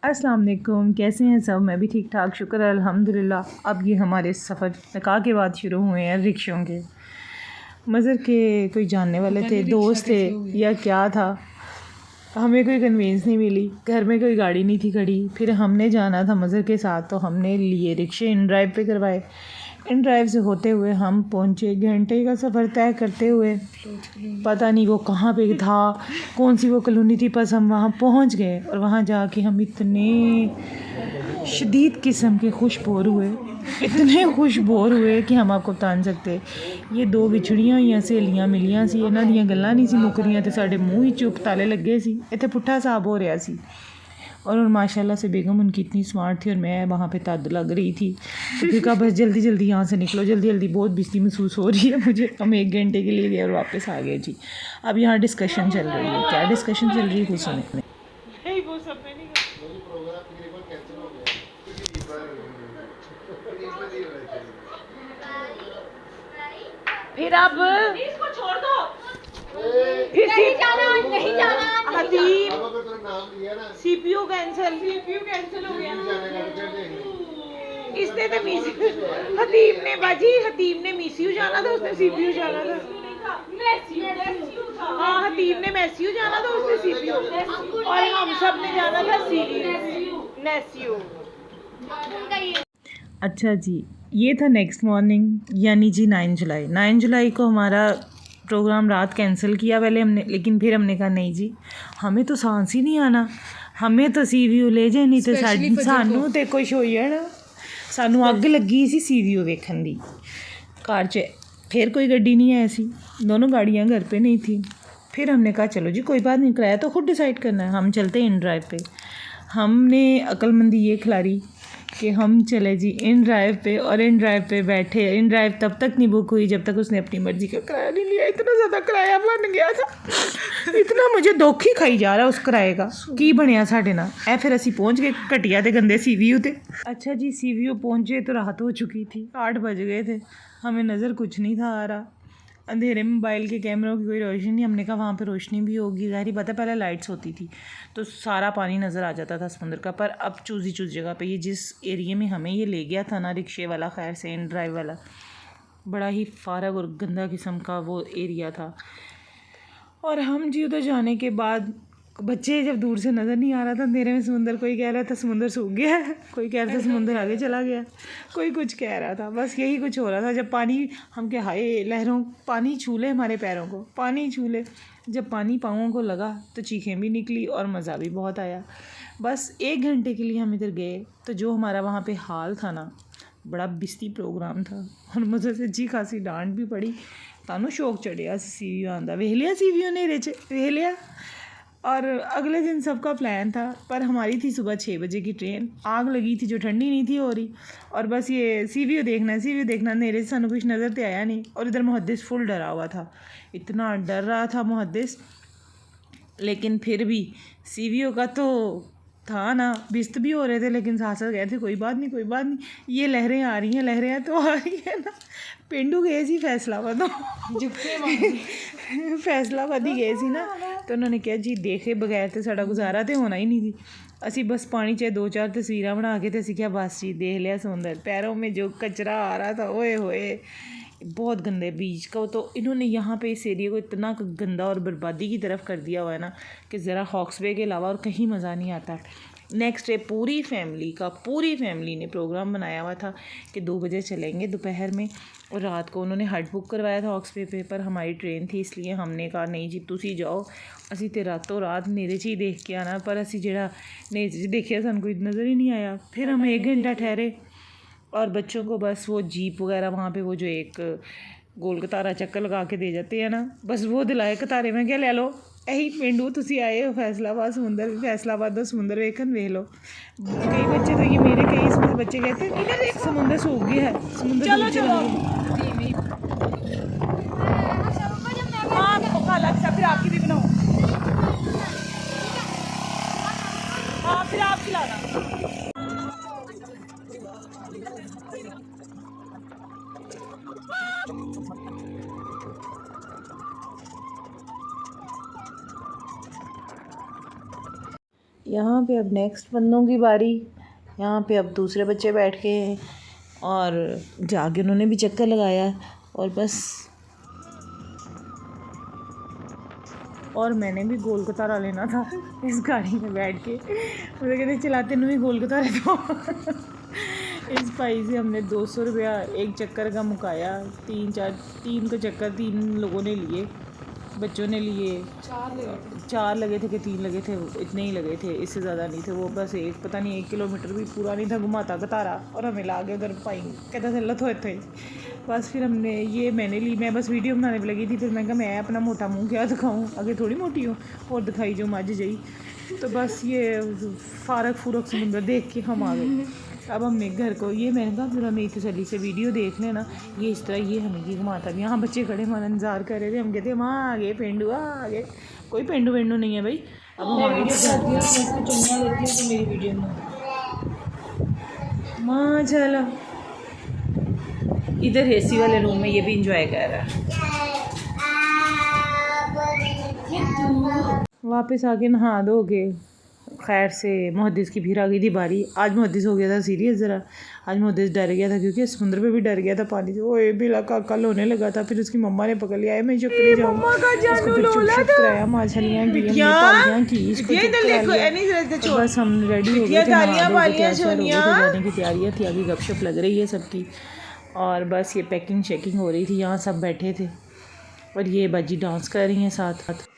अस्सलाम वालेकुम, कैसे हैं सब। मैं भी ठीक ठाक, शुक्र है अल्हम्दुलिल्लाह। अब ये हमारे सफ़र निकाह के बाद शुरू हुए हैं रिक्शों के। मज़र के कोई जानने वाले थे, दोस्त थे या क्या था, हमें कोई कन्वींस नहीं मिली। घर में कोई गाड़ी नहीं थी खड़ी। फिर हमने जाना था मज़र के साथ, तो हमने लिए रिक्शे, इन ड्राइव पे करवाए। इन ड्राइव से होते हुए हम पहुँचे, घंटे का सफ़र तय करते हुए। पता नहीं वो कहाँ पे था, कौन सी वो कॉलोनी थी, बस हम वहाँ पहुँच गए। और वहाँ जाके हम इतने शदीद किस्म के खुश बोर हुए, इतने खुश बोर हुए कि हम आपको बता नहीं सकते। ये दो विछड़ियां हुई सहेलियां मिलियां सी, इन्हां दियां गल्लां नहीं सी मुकरियां ते साडे मूँह ही चुप ताले लगे सी। इत्थे पुट्ठा साहब हो रहा सी। और माशाल्लाह से बेगम उनकी इतनी स्मार्ट थी और मैं वहाँ पे तद लग रही थी। तो फिर कहा बस जल्दी जल्दी यहाँ से निकलो, जल्दी जल्दी, बहुत बिस्ती महसूस हो रही है मुझे। हम 1 घंटे के लिए गए और वापस आ गए जी। अब यहाँ डिस्कशन चल रही है। क्या डिस्कशन चल रही है कुछ सुने नहीं, वो सब में नहीं। फिर अब इसको छोड़ दो, फिर नहीं जाना, नहीं जाना। हतीम सीपीयू कैंसिल हो गया। इसने तो हतीम ने मिसयू जाना था, उसने सीपीयू जाना था। हाँ, हतीम ने मैस्यू जाना था, उसने सीपीयू, और हम सब ने जाना था नेस्यू। अच्छा जी, ये था नेक्स्ट मॉर्निंग, यानी जी 9 जुलाई। 9 जुलाई को हमारा प्रोग्राम रात कैंसिल किया पहले हमने, लेकिन फिर हमने कहा नहीं जी, हमें तो सांस ही नहीं आना, हमें तो सीवीयू ले जाए, नहीं तो सानू तो कुछ हो जाना। सानू अग लगी सी सीवीयू वेखन दी। कार च फिर कोई गड्डी नहीं है ऐसी, दोनों गाड़ियाँ घर पे नहीं थी। फिर हमने कहा चलो जी कोई बात नहीं, किराया तो खुद डिसाइड करना है, हम चलते इन ड्राइव पे। हमने अक्लमंदी ये खिलारी कि हम चले जी इन ड्राइव पे, और इन ड्राइव पे बैठे। इन ड्राइव तब तक नहीं बुक हुई जब तक उसने अपनी मर्ज़ी का किराया नहीं लिया। इतना ज़्यादा किराया बन गया था, इतना मुझे दुख ही खाई जा रहा उस किराए का की बनया साढ़े ना। ए फिर असी पहुँच गए घटिया ते गंदे सीवीयू ते। अच्छा जी, सीवीयू पहुँचे तो रात हो चुकी थी, 8 बज गए थे। हमें नज़र कुछ नहीं था आ रहा, अंधेरे में मोबाइल के कैमरों की कोई रोशनी नहीं। हमने कहा वहाँ पे रोशनी भी होगी, ज़ाहिर ही पता, पहले लाइट्स होती थी तो सारा पानी नज़र आ जाता था समुद्र का। पर अब चूज़ी चूज़ जगह पे, ये जिस एरिए में हमें ये ले गया था ना रिक्शे वाला, खैर से इन ड्राइव वाला, बड़ा ही फारग और गंदा किस्म का वो एरिया था। और हम जी उधर जाने के बाद बच्चे जब दूर से नज़र नहीं आ रहा था अंधेरे में समुंदर, कोई कह रहा था समुंदर सूख गया है, कोई कह रहा था समुंदर आगे चला गया, कोई कुछ कह रहा था, बस यही कुछ हो रहा था। जब पानी, हम क्या हाय लहरों, पानी छू ले हमारे पैरों को, पानी छू ले। जब पानी पाँवों को लगा तो चीखें भी निकली और मज़ा भी बहुत आया। बस 1 घंटे के लिए हम इधर गए, तो जो हमारा वहाँ पे हाल था ना, बड़ा बिस्ती प्रोग्राम था और मुझे सच्ची खासी डांट भी पड़ी। तानू शौक चढ़िया सीवीयू आंदा, वेख लिया सीवीयू नेरे च, वेख लिया। और अगले दिन सबका प्लान था, पर हमारी थी सुबह 6 बजे की ट्रेन। आग लगी थी जो ठंडी नहीं थी हो रही, और बस ये सीवीयू देखना, नेरे से सानू कुछ नज़र तो आया नहीं। और इधर मुहद्दिस फुल डरा हुआ था, इतना डर रहा था मुहद्दिस। लेकिन फिर भी सीवीयू का तो था ना, बिस्त भी हो रहे थे, लेकिन साथ साथ गए थे, कोई बात नहीं, ये लहरें आ रही हैं तो आ रही है ना। पेंडू गए सी फैसलाबाद, फैसलाबाद ही गए सी ना, तो उन्होंने कहा जी देखे बगैर तो साड़ा गुजारा तो होना ही नहीं थी। असी बस पानी च 2-4 तस्वीर बना के तो असी क्या बस जी देख लिया समुंदर। पैरों में जो कचरा आ रहा था, ओए होए, बहुत गंदे बीच का। तो इन्होंने यहाँ पे इस एरिया को इतना गंदा और बर्बादी की तरफ कर दिया हुआ है ना कि ज़रा हॉक्स बे के अलावा और कहीं मज़ा नहीं आता। नेक्स्ट डे पूरी फैमिली ने प्रोग्राम बनाया हुआ था कि 2 बजे चलेंगे दोपहर में, और रात को उन्होंने हट बुक करवाया था हॉक्स बे पे। पर हमारी ट्रेन थी, इसलिए हमने कहा नहीं जी तुसी जाओ, असी तो रातों रात नेरे च ही देख के आना। पर असी जरा नेरे च देखिया सानू कोई नज़र ही नहीं आया। फिर हम 1 घंटा ठहरे और बच्चों को बस वो जीप वगैरह वहाँ पे वो जो एक गोल कतारा चक्कर लगा के दे जाते हैं ना, बस वो दिलाए कतारे में क्या ले लो, यही पेंडू तुसी आए हो फैसलाबाद का समुंदर वेखन, वेख लो। कई बच्चे तो ये मेरे कई इसमें बच्चे कहते हैं समुंदर सूख गया है, समुंदर चलो फिर आपकी भी बनाओ, हाँ फिर आप खिलाना। यहाँ पे अब नेक्स्ट बंदों की बारी। यहाँ पे अब दूसरे बच्चे बैठ के हैं और जाके उन्होंने भी चक्कर लगाया और बस। और मैंने भी गोल कतारा लेना था इस गाड़ी में बैठ के। मुझे कहते चलाते नहीं गोल कतारे तो इस भाई से हमने 200 रुपया एक चक्कर का मुकाया। 3 का चक्कर 3 लोगों ने लिए, बच्चों ने लिए। 4 लगे थे कि 3 लगे थे, इतने ही लगे थे, इससे ज़्यादा नहीं थे वो। बस एक पता नहीं 1 किलोमीटर भी पूरा नहीं था घुमाता कतारा, और हमें ला के उधर पाई कहता चल थोड़े थे। बस फिर हमने ये मैंने ली। मैं बस वीडियो बनाने पर लगी थी। फिर मैं कहा मैं अपना मोटा मुँह क्या दिखाऊँ, आगे थोड़ी मोटी हूँ और दिखाई जो मज जाई। तो बस ये फारक फूरक समुंदर देख के हम आ गए। अब हमने घर को ये मैंने कहा फिर हमें तसल्ली से वीडियो देख लेना, ये इस तरह ये हमें की घुमाता भी। यहाँ बच्चे खड़े हमारा इंतजार कर रहे थे। हम कहते हम आ गए पेंडू आ गए। कोई पेंडू वेंडू नहीं है भाई। अब हम वीडियो बनाती हूँ इसको चुनिया लेती हूँ तो मेरी वीडियो में माँ चलो इधर एसी वाले रूम में ये भी इंजॉय कर रहा है। वापस आके नहा धो के खैर से मुहद्दिस की फिर आ गई थी बारी। आज मुहद्दिस हो गया था सीरियस ज़रा। आज मुहद्दिस डर गया था क्योंकि समुद्र पे भी डर गया था पानी से। ओए बिला का कल होने लगा था। फिर उसकी मम्मा ने पकड़ लिया है मैं चुप जाऊँ, उसको फिर चुप कराया। मछलियाँ की पालियाँ की इसको तो बस हम रेडी हो गए थे जाने की तैयारियाँ थी। अभी गपशप लग रही है सबकी और बस ये पैकिंग शेकिंग हो रही थी। यहाँ सब बैठे थे और ये बाजी डांस कर रही हैं साथ साथ।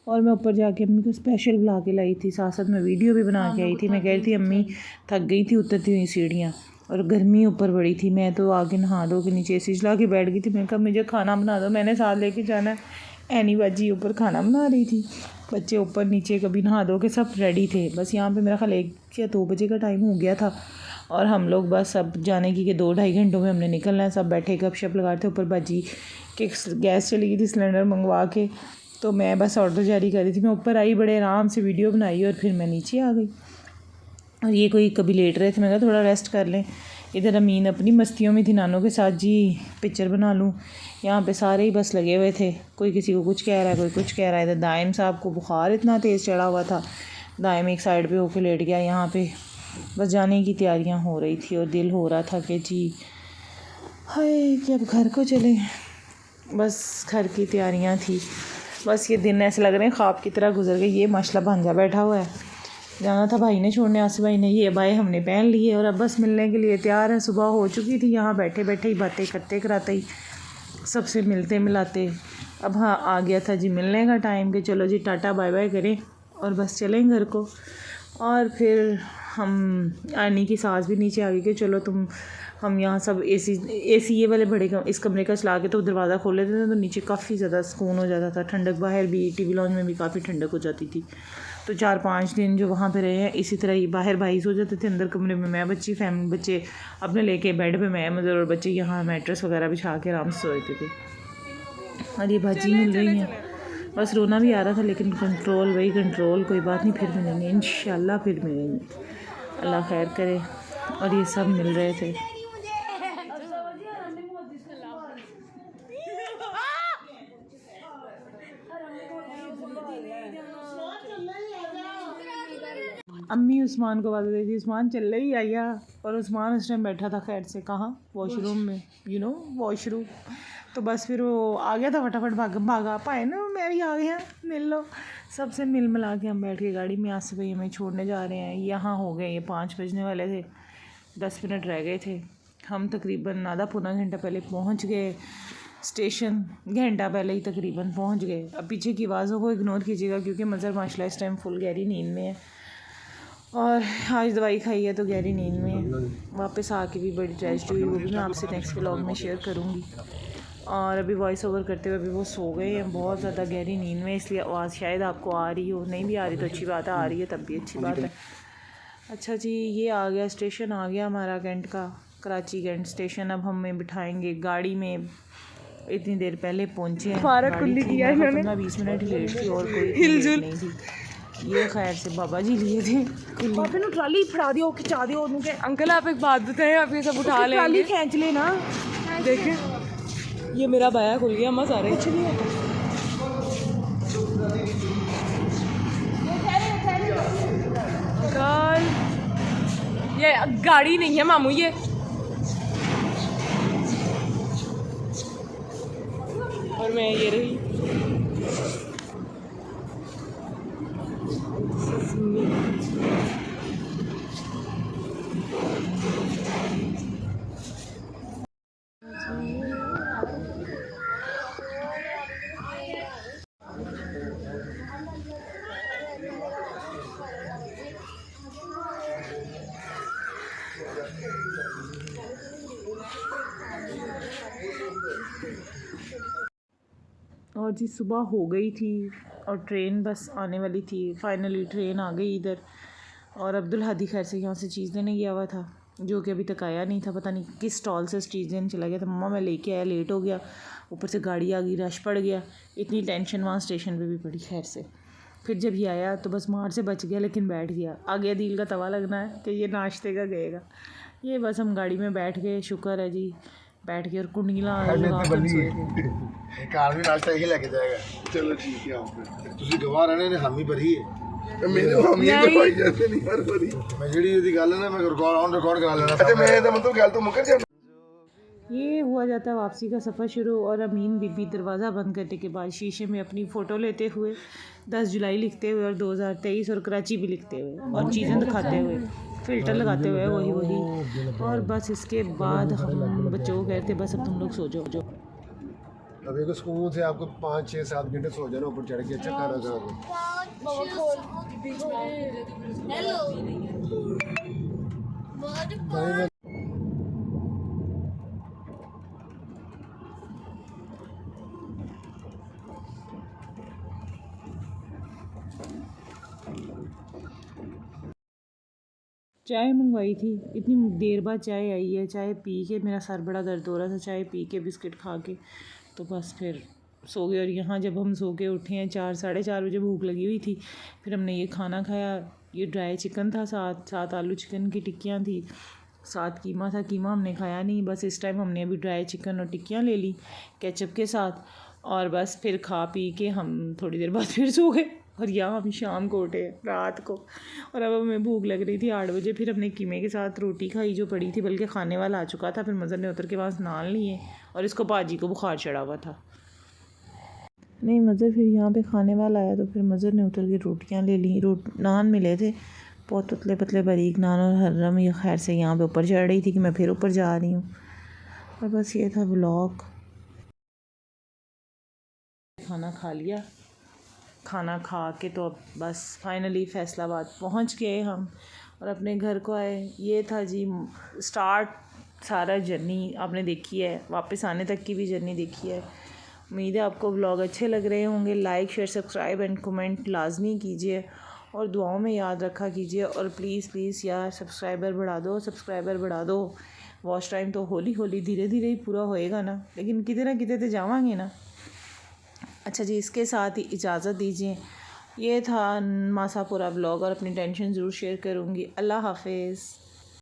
और मैं ऊपर जाके अम्मी को स्पेशल बुला के लाई थी, साथ साथ मैं वीडियो भी बना के आई थी। मैं कह रही थी अम्मी थक गई थी उतरती हुई सीढ़ियाँ और गर्मी ऊपर बड़ी थी। मैं तो आगे नहा धो के नीचे एसी चला के बैठ गई थी। मैंने कहा मुझे खाना बना दो, मैंने साथ लेके जाना है। एनी बाजी ऊपर खाना बना रही थी, बच्चे ऊपर नीचे कभी नहा धो के सब रेडी थे। बस यहाँ पे मेरा ख्याल 1 या 2 बजे का टाइम हो गया था और हम लोग बस अब जाने की कि 2-2.5 घंटों में हमने निकलना है। सब बैठे गपशप लगाते ऊपर। बाजी के गैस चली गई थी सिलेंडर मंगवा के, तो मैं बस ऑर्डर जारी कर रही थी। मैं ऊपर आई, बड़े आराम से वीडियो बनाई और फिर मैं नीचे आ गई। और ये कोई कभी लेट रहे थे, मैं कहा थोड़ा रेस्ट कर लें। इधर अमीन अपनी मस्तियों में थी नानों के साथ, जी पिक्चर बना लूँ। यहाँ पे सारे ही बस लगे हुए थे, कोई किसी को कुछ कह रहा है, कोई कुछ कह रहा है। इधर दाइम साहब को बुखार इतना तेज़ चढ़ा हुआ था, दाइम एक साइड पे होके लेट गया। यहाँ पे बस जाने की तैयारियाँ हो रही थी और दिल हो रहा था कि जी हाय कि अब घर को चलें। बस घर की तैयारियाँ थी। बस ये दिन ऐसे लग रहे हैं ख्वाब की तरह गुजर गए। ये माशाल्लाह भांजा बैठा हुआ है, जाना था भाई ने छोड़ने, आसिफ भाई ने। ये बाय हमने पहन लिए और अब बस मिलने के लिए तैयार है। सुबह हो चुकी थी, यहाँ बैठे बैठे ही बातें करते कराते ही सबसे मिलते मिलाते अब हाँ आ गया था जी मिलने का टाइम कि चलो जी टाटा बाय बाय करें और बस चलें घर को। और फिर हम आनी की सास भी नीचे आ गई कि चलो तुम हम यहाँ सब एसी ये वाले बड़े इस कमरे का चला के तो दरवाज़ा खोल लेते थे तो नीचे काफ़ी ज़्यादा सुकून हो जाता था। ठंडक बाहर भी टीवी लॉन्ज में भी काफ़ी ठंडक हो जाती थी। तो 4-5 दिन जो वहाँ पे रहे हैं इसी तरह ही बाहर भाई सो जाते थे, अंदर कमरे में मैं बच्ची फैमिली बच्चे अपने लेके बेड पे मैं मदर और बच्चे यहाँ मैट्रेस वगैरह बिछा के आराम से सोते थे। और ये भाजी मिल रही हैं, बस रोना भी आ रहा था लेकिन कंट्रोल वही कंट्रोल। कोई बात नहीं, फिर मिलेंगे इंशाल्लाह, फिर मिलेंगे, अल्लाह खैर करे। और ये सब मिल रहे थे। अम्मी उस्मान को आवाज़ दी थी, उस्मान चल रही आया। और उस्मान उस टाइम बैठा था खैर से कहाँ, वॉशरूम में, वॉशरूम। तो बस फिर वो आ गया था फटाफट भागा पाए ना, मैं भी आ गया, मिल लो। सबसे मिल मिला के हम बैठ के गाड़ी में आसिफ भाई हमें छोड़ने जा रहे हैं। यहाँ हो गए ये 5 बजने वाले थे, 10 मिनट रह गए थे। हम तकरीबन आधा पौना घंटा पहले पहुँच गए स्टेशन, घंटा पहले ही तकरीबन पहुँच गए। अब पीछे की आवाज़ों को इग्नोर कीजिएगा क्योंकि मज़र माशाल्लाह इस टाइम फुल गहरी नींद में है और आज दवाई खाई है तो गहरी नींद में है। वापस आके भी बड़ी ट्रेजेडी हुई, वो भी मैं आपसे नेक्स्ट व्लॉग में शेयर करूँगी। और अभी वॉइस ओवर करते हुए अभी वो सो गए हैं बहुत ज़्यादा गहरी नींद में, इसलिए आवाज़ शायद आपको आ रही हो, नहीं भी आ रही तो अच्छी बात है, आ रही है तब भी अच्छी बात है। अच्छा जी, ये आ गया स्टेशन, आ गया हमारा कैंट का, कराची कैंट स्टेशन। अब हमें बिठाएंगे गाड़ी में। इतनी देर पहले पहुँचे हैं, 15-20 मिनट ही लेट थी और कोई लेट नहीं थी। ये खैर से बाबा जी लिए थे बाबे नु ट्राली फड़ा दियो खिंचा दियो ओनू के अंकल आप एक बात बताएं आप ये सब उठा लेंगे ट्राली खींच लेना देखें ये मेरा बाया खुल गया अम्मा सारे कुछ नहीं है कल ये गाड़ी नहीं है मामू ये और मैं ये रही और जी सुबह हो गई थी और ट्रेन बस आने वाली थी। फाइनली ट्रेन आ गई इधर और अब्दुल हादी खैर से यहाँ से चीज़ देने गया हुआ था जो कि अभी तक आया नहीं था। पता नहीं किस स्टॉल से चीज़ देने चला गया था। मम्मा मैं लेके आया, लेट हो गया, ऊपर से गाड़ी आ गई, रश पड़ गया, इतनी टेंशन वहाँ स्टेशन पे भी पड़ी। खैर से फिर जब ये आया तो बस मार से बच गया, लेकिन बैठ गया। आ गया दिल का तवा लगना है कि ये नाश्ते का गएगा। ये बस हम गाड़ी में बैठ गए, शुक्र है जी, बैठ के और कुंडीला लगा कर सोए थे। कार भी नाश्ता ही लेके जाएगा। चलो ठीक है आप ਤੁਸੀਂ ਗਵਾ ਰਹੇ ਨੇ ਹਾਮੀ ਭਰੀ ਹੈ ਮੇਰੇ ਹਾਮੀ ਤਾਂ ਭਾਈ ਜਾਂਦੇ ਨਹੀਂ ਹਰ ਭਰੀ ਮੈਂ ਜਿਹੜੀ ਇਹਦੀ ਗੱਲ ਹੈ ਨਾ ਮੈਂ ਰਿਕਾਰਡ ਕਰਾ ਲੈਣਾ ਤੇ ਮੈਂ ਇਹਦਾ ਮਤਲਬ ਗੱਲ ਤੋਂ ਮੁੱਕਰ ਜਾ। ये हुआ जाता है वापसी का सफ़र शुरू और अमीन बीबी दरवाज़ा बंद करने के बाद शीशे में अपनी फ़ोटो लेते हुए 10 जुलाई लिखते हुए और 2023 और कराची भी लिखते हुए और चीज़ें दिखाते हुए, फ़िल्टर लगाते हुए वही और बस इसके बाद हम बच्चों को कहते बस अब तुम लोग सो जाओ। अब एक स्कूल से आपको 5 6 7 घंटे सो जाना ऊपर चढ़ के अच्छा खाना खा चाय मंगवाई थी, इतनी देर बाद चाय आई है। चाय पी के मेरा सर बड़ा दर्द हो रहा था, चाय पी के बिस्किट खा के तो बस फिर सो गए। और यहाँ जब हम सो के उठे हैं 4 साढ़े 4 बजे, भूख लगी हुई थी, फिर हमने ये खाना खाया। ये ड्राई चिकन था, साथ आलू चिकन की टिक्कियाँ थी, साथ कीमा था। कीमा हमने खाया नहीं, बस इस टाइम हमने अभी ड्राई चिकन और टिक्कियाँ ले ली केचप के साथ और बस फिर खा पी के हम थोड़ी देर बाद फिर सो गए। और यहाँ हम शाम को उठे रात को और अब हमें भूख लग रही थी 8 बजे। फिर हमने कीमे के साथ रोटी खाई जो पड़ी थी, बल्कि खाने वाला आ चुका था। फिर मज़र ने उतर के पास नान लिए और इसको पाजी को बुखार चढ़ा हुआ था। नहीं मज़र फिर यहाँ पे खाने वाला आया तो फिर मज़र ने उतर के रोटियाँ ले ली। नान मिले थे बहुत पतले पतले बारीक नान और हर्रम ये खैर से यहाँ पे ऊपर चढ़ रही थी कि मैं फिर ऊपर जा रही हूँ। और बस ये था व्लॉग। खाना खा लिया, खाना खा के तो अब बस फाइनली फैसलाबाद पहुंच गए हम और अपने घर को आए। ये था जी स्टार्ट सारा जर्नी आपने देखी है, वापस आने तक की भी जर्नी देखी है। उम्मीद है आपको व्लॉग अच्छे लग रहे होंगे। Like share subscribe and comment लाजमी कीजिए और दुआओं में याद रखा कीजिए। और प्लीज़ यार सब्सक्राइबर बढ़ा दो। वॉच टाइम तो हौली धीरे धीरे ही पूरा होएगा ना, लेकिन किते ना किते तो जावांगे ना। अच्छा जी, इसके साथ ही इजाज़त दीजिए। ये था मासापुरा व्लॉग और अपनी टेंशन ज़रूर शेयर करूँगी। अल्लाह हाफिज़।